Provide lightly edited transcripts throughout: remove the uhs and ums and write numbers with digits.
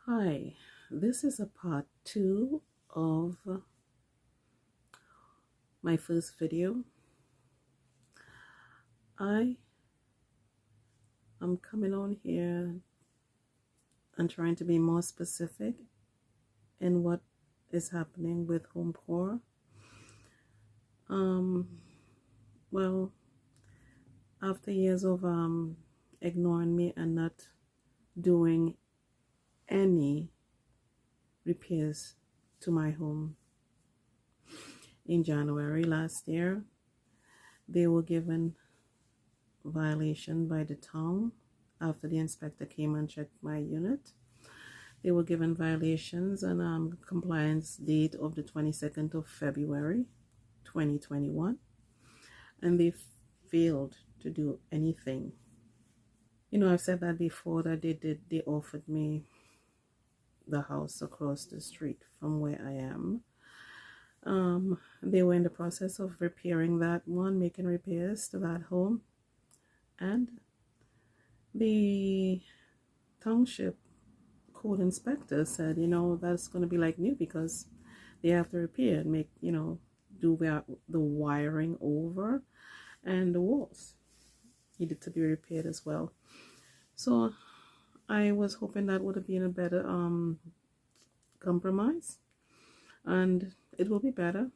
Hi, this is a part 2 of my first video. I am coming on here and trying to be more specific in what is happening with Homecorp. Well, after years of ignoring me and not doing any repairs to my home, in January last year, they were given violation by the town after the inspector came and checked my unit. They were given violations and compliance date of the 22nd of February 2021, and they failed to do anything. I've said that before, that they offered me the house across the street from where I am. They were in the process of repairing that one, making repairs to that home, and the township code inspector said, that's going to be like new because they have to repair and make, do the wiring over, and the walls needed to be repaired as well. So I was hoping that would have been a better compromise, and it will be better.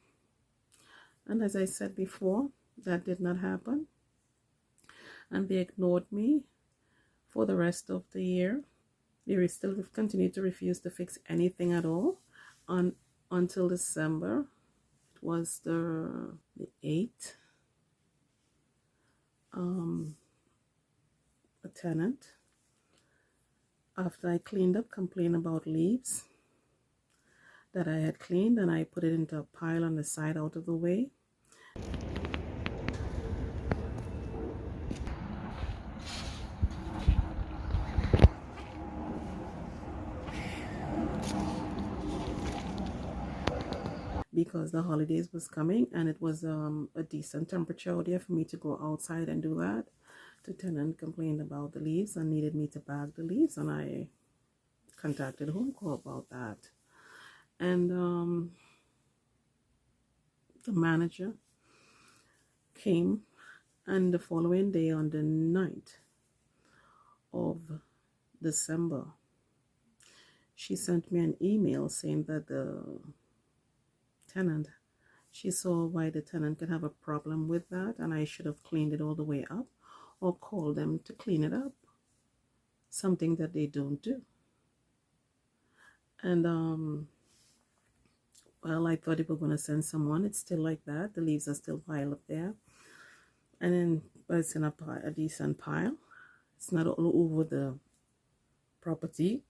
And as I said before, that did not happen, and they ignored me for the rest of the year. They still continue to refuse to fix anything at all until December. It was the 8th. A tenant, after I cleaned up, complained about leaves that I had cleaned, and I put it into a pile on the side out of the way. Because the holidays was coming and it was a decent temperature out there for me to go outside and do that. The tenant complained about the leaves and needed me to bag the leaves, and I contacted Homecorp about that. And the manager came, and the following day, on the 9th of December, she sent me an email saying that the tenant, she saw why the tenant could have a problem with that, and I should have cleaned it all the way up or called them to clean it up, something that they don't do. And well, I thought they were going to send someone. It's still like that. The leaves are still piled up there, and then but it's in a decent pile. It's not all over the property.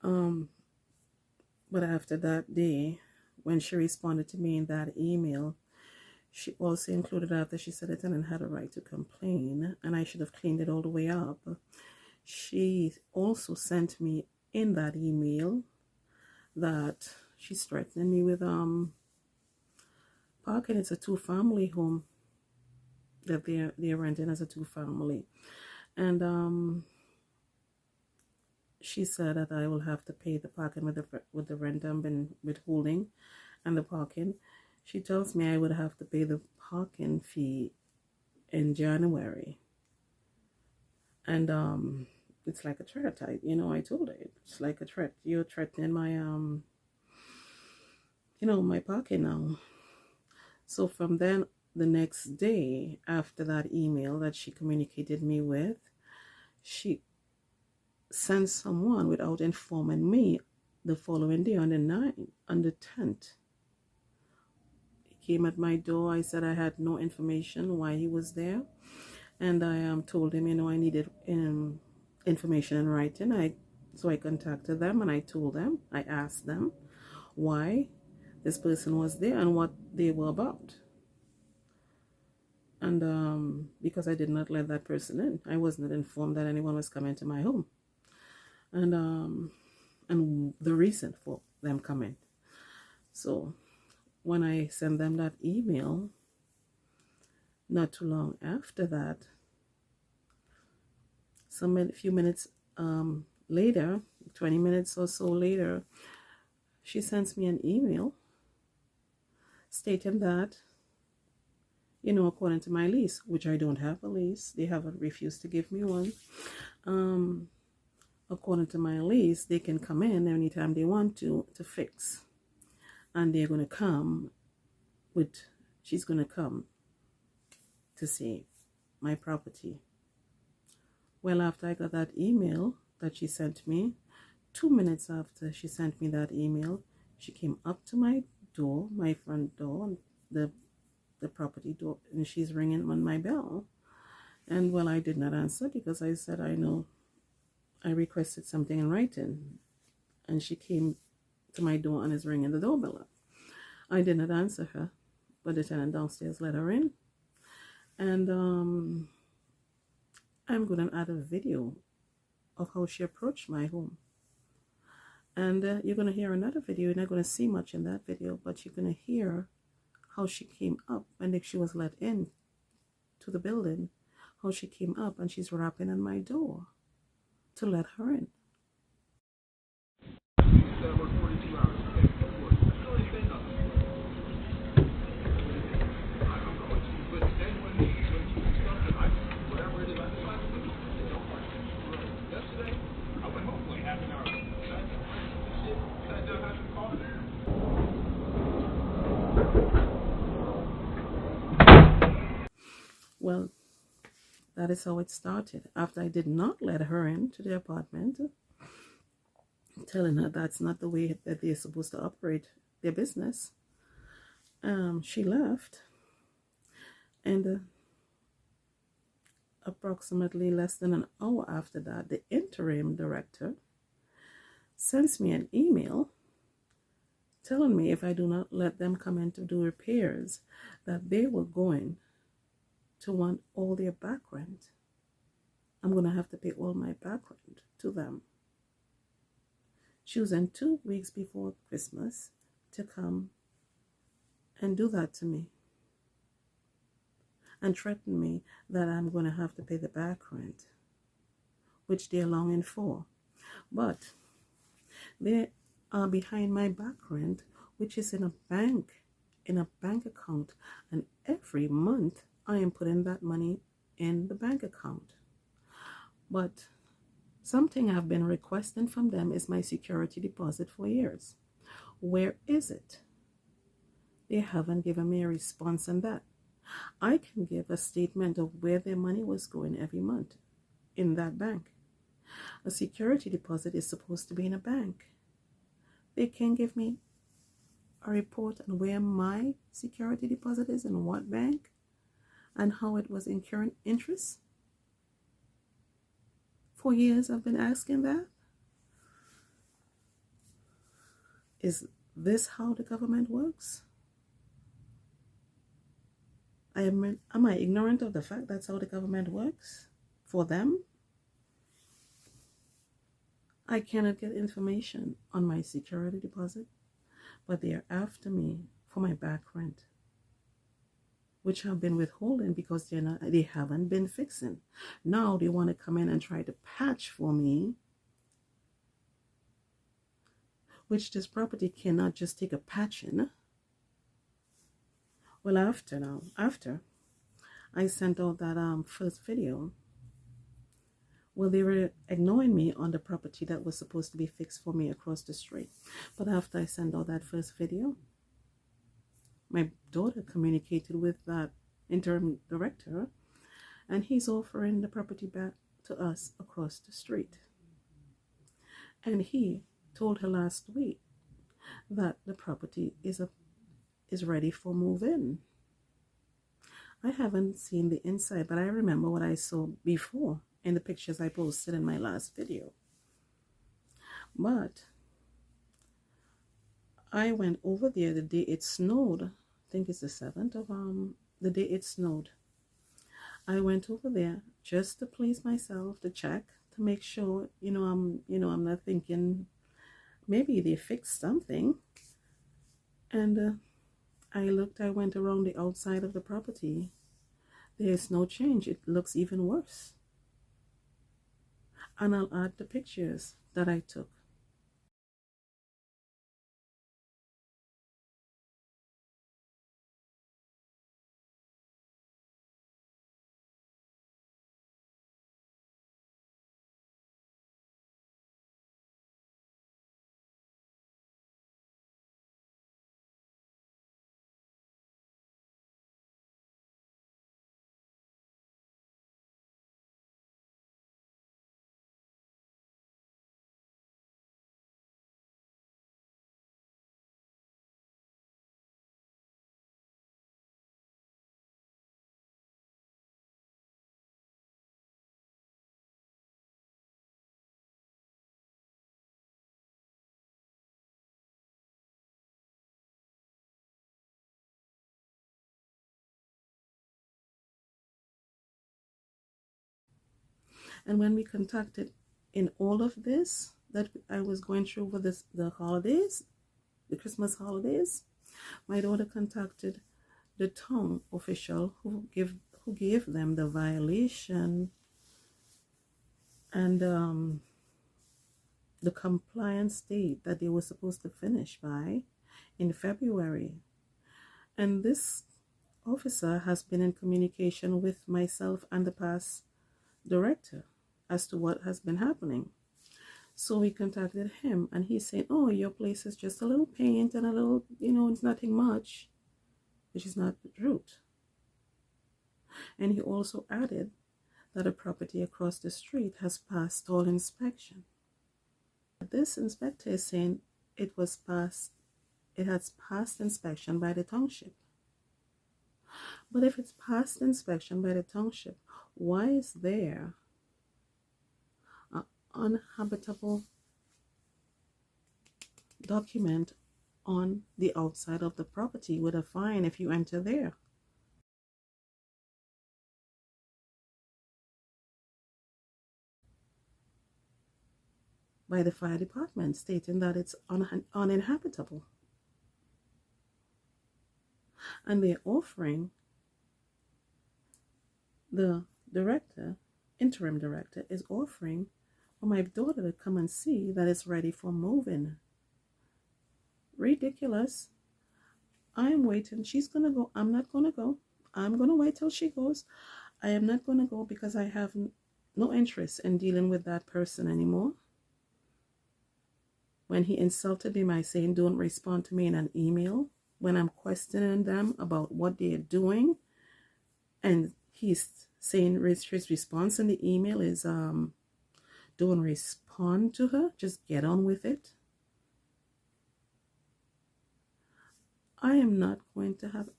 But after that day, when she responded to me in that email, she also included, after she said the tenant had a right to complain and I should have cleaned it all the way up, she also sent me in that email that she's threatening me with parking. It's a 2-family home that they're renting as a 2-family, and she said that I will have to pay the parking with the rent I've been withholding and the parking. She tells me I would have to pay the parking fee in January, and it's like a threat. I told her it's like a threat. You're threatening my my parking now. So from then, the next day after that email that she communicated me with, she sent someone without informing me the following day on the 10th. He came at my door. I said I had no information why he was there, and I told him I needed information in writing. So I contacted them and I asked them why this person was there and what they were about. And because I did not let that person in, I was not informed that anyone was coming to my home, and the reason for them coming. So when I sent them that email, not too long after that, a few minutes later, 20 minutes or so later, she sends me an email stating that, according to my lease, which I don't have a lease, they haven't refused to give me one. According to my lease, they can come in anytime they want to fix. And they're going to come she's going to come to see my property. Well, after I got that email that she sent me, 2 minutes after she sent me that email, she came up to my door, my front door, the property door, and she's ringing on my bell. And well, I did not answer because I said, I know I requested something in writing. And she came to my door and is ringing the doorbell up. I did not answer her, but the tenant downstairs let her in. And I'm going to add a video of how she approached my home. And you're going to hear another video. You're not going to see much in that video, but you're going to hear how she came up and she was let in to the building, how she came up and she's rapping on my door to let her in. Well, that is how it started. After I did not let her into the apartment, telling her that's not the way that they're supposed to operate their business, she left. And approximately less than an hour after that, the interim director sends me an email telling me if I do not let them come in to do repairs, that they were going to want all their back rent. I'm going to have to pay all my back rent to them. Choosing 2 weeks before Christmas to come and do that to me and threaten me that I'm going to have to pay the back rent, which they're longing for. But they are behind my back rent, which is in a bank account, and every month I am putting that money in the bank account. But something I've been requesting from them is my security deposit for years. Where is it? They haven't given me a response on that. I can give a statement of where their money was going every month in that bank. A security deposit is supposed to be in a bank. They can give me a report on where my security deposit is in what bank and how it was incurring interest. For years I've been asking that. Is this how the government works? Am I ignorant of the fact that's how the government works for them? I cannot get information on my security deposit, but they are after me for my back rent, which I've been withholding because they haven't been fixing. Now they want to come in and try to patch for me, which this property cannot just take a patching. Well, after I sent out that first video, well, they were ignoring me on the property that was supposed to be fixed for me across the street. But after I sent out that first video, my daughter communicated with that interim director, and he's offering the property back to us across the street. And he told her last week that the property is ready for move-in. I haven't seen the inside, but I remember what I saw before in the pictures I posted in my last video. But I went over there the day it snowed. I think it's the 7th of the day it snowed. I went over there just to please myself, to check, to make sure, I'm not thinking maybe they fixed something. And I went around the outside of the property. There's no change. It looks even worse. And I'll add the pictures that I took And when we contacted in all of this that I was going through over the holidays, the Christmas holidays, my daughter contacted the town official who gave them the violation and the compliance date that they were supposed to finish by in February. And this officer has been in communication with myself and the past director as to what has been happening. So we contacted him and he said, oh, your place is just a little paint and a little, it's nothing much, which is not the truth. And he also added that a property across the street has passed all inspection. This inspector is saying it has passed inspection by the township. But if it's passed inspection by the township, why is there an uninhabitable document on the outside of the property with a fine if you enter there? By the fire department stating that it's uninhabitable. And they're offering the interim director is offering for my daughter to come and see that it's ready for moving. Ridiculous. I'm waiting. She's going to go. I'm not going to go. I'm going to wait till she goes. I am not going to go because I have no interest in dealing with that person anymore. When he insulted me by saying, don't respond to me in an email, when I'm questioning them about what they're doing, and he's saying his response in the email is, don't respond to her, just get on with it. I am not going to have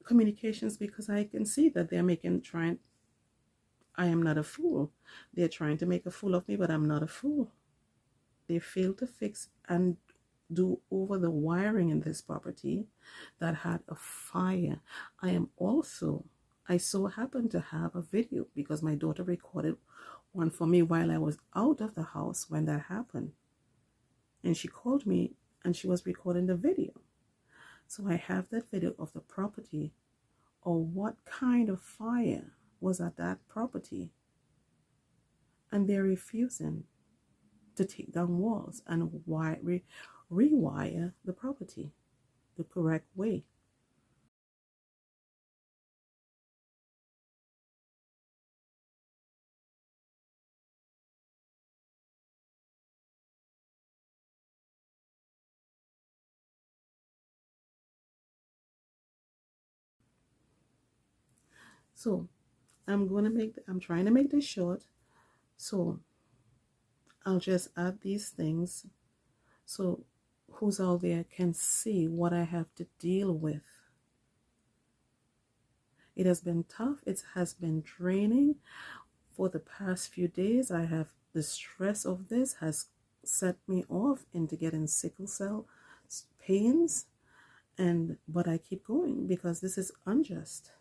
communications because I can see that they're I am not a fool. They're trying to make a fool of me, but I'm not a fool. They failed to fix and do over the wiring in this property that had a fire. I so happened to have a video because my daughter recorded one for me while I was out of the house when that happened. And she called me and she was recording the video. So I have that video of the property or what kind of fire was at that property. And they're refusing to take down walls and rewire the property the correct way. So I'm trying to make this short. So I'll just add these things so who's out there can see what I have to deal with. It has been tough. It has been draining. For the past few days, the stress of this has set me off into getting sickle cell pains, but I keep going because this is unjust.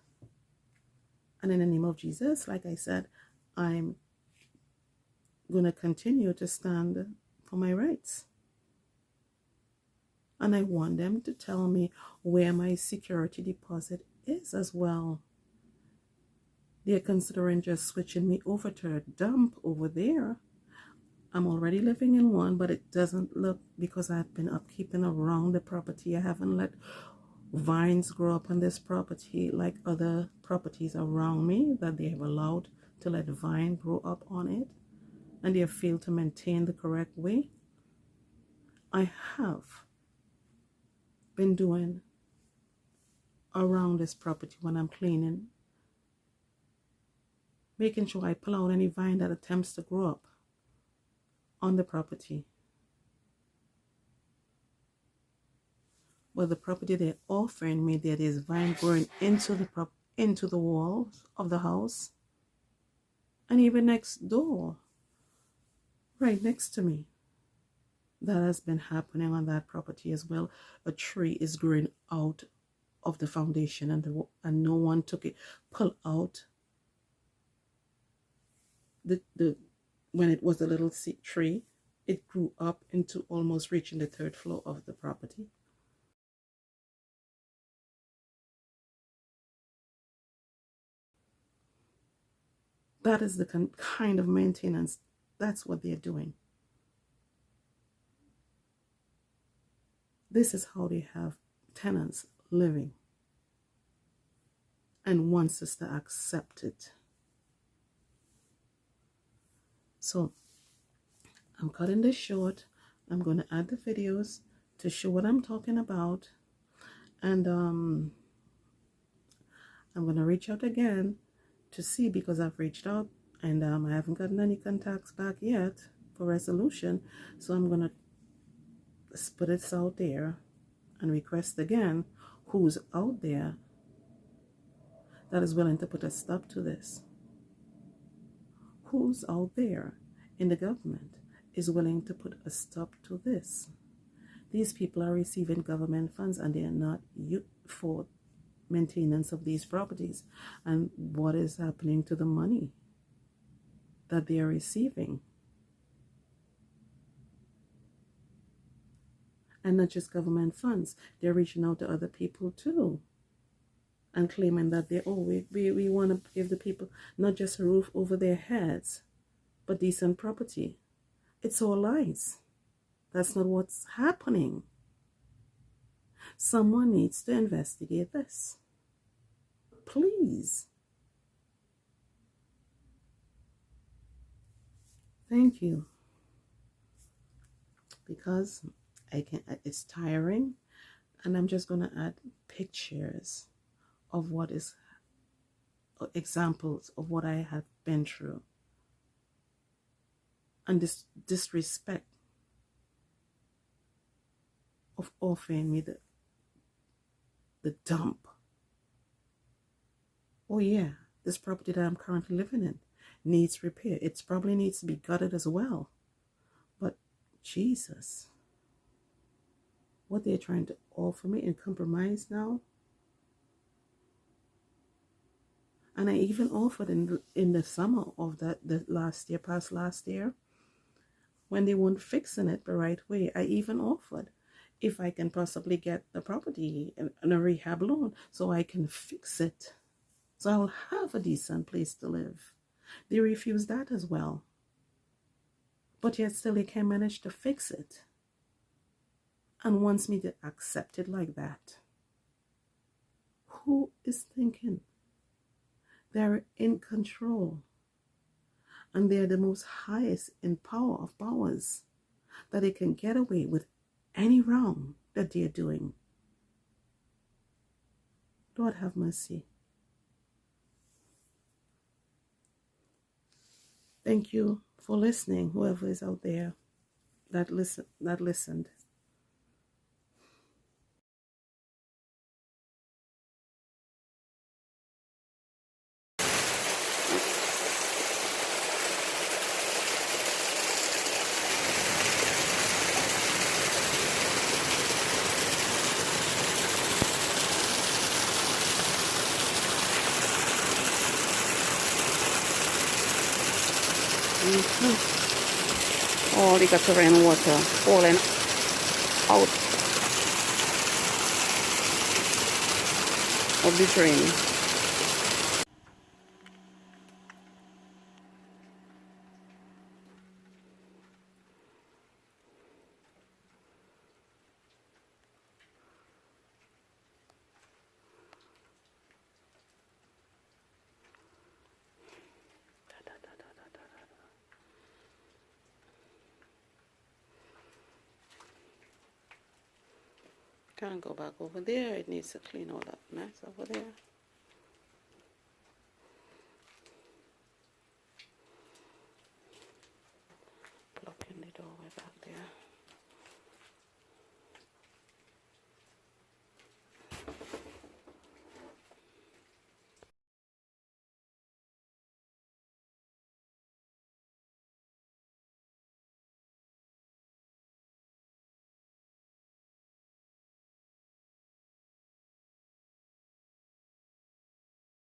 And in the name of Jesus, like I said, I'm going to continue to stand for my rights. And I want them to tell me where my security deposit is as well. They're considering just switching me over to a dump over there. I'm already living in one, but it doesn't look, because I've been upkeeping around the property. I haven't let vines grow up on this property like other properties around me that they have allowed to let vine grow up on it, and they have failed to maintain the correct way. I have been doing around this property when I'm cleaning, making sure I pull out any vine that attempts to grow up on the property. But the property they're offering me, there is vine growing into the walls of the house, and even next door, right next to me. That has been happening on that property as well. A tree is growing out of the foundation, and no one took it, pull out the when it was a little tree, it grew up into almost reaching the third floor of the property. That is the kind of maintenance. That's what they're doing. This is how they have tenants living and wants us to accept it. So I'm cutting this short. I'm going to add the videos to show what I'm talking about. And I'm going to reach out again to see, because I've reached out and I haven't gotten any contacts back yet for resolution. So I'm going to put it out there and request again who's out there that is willing to put a stop to this. Who's out there in the government is willing to put a stop to this? These people are receiving government funds and they are not used for maintenance of these properties. And what is happening to the money that they are receiving? And not just government funds, they're reaching out to other people too and claiming that we want to give the people not just a roof over their heads, but decent property. It's all lies. That's not what's happening. Someone needs to investigate this. Please. Thank you. Because it's tiring, and I'm just going to add pictures of what is examples of what I have been through. And this disrespect of offering me the dump. Oh yeah, this property that I'm currently living in needs repair. It probably needs to be gutted as well. But Jesus, what they're trying to offer me and compromise now. And I even offered in the summer of the past last year, when they weren't fixing it the right way, I even offered if I can possibly get the property in a rehab loan so I can fix it, so I'll have a decent place to live. They refused that as well. But yet still they can manage to fix it and wants me to accept it like that. Who is thinking they're in control and they're the most highest in power of powers, that they can get away with any wrong that they're doing? Lord have mercy. Thank you for listening, whoever is out there that listened. All the gutter rainwater falling out of the drain. Can't go back over there. It needs to clean all that mess over there. Blocking the doorway back there.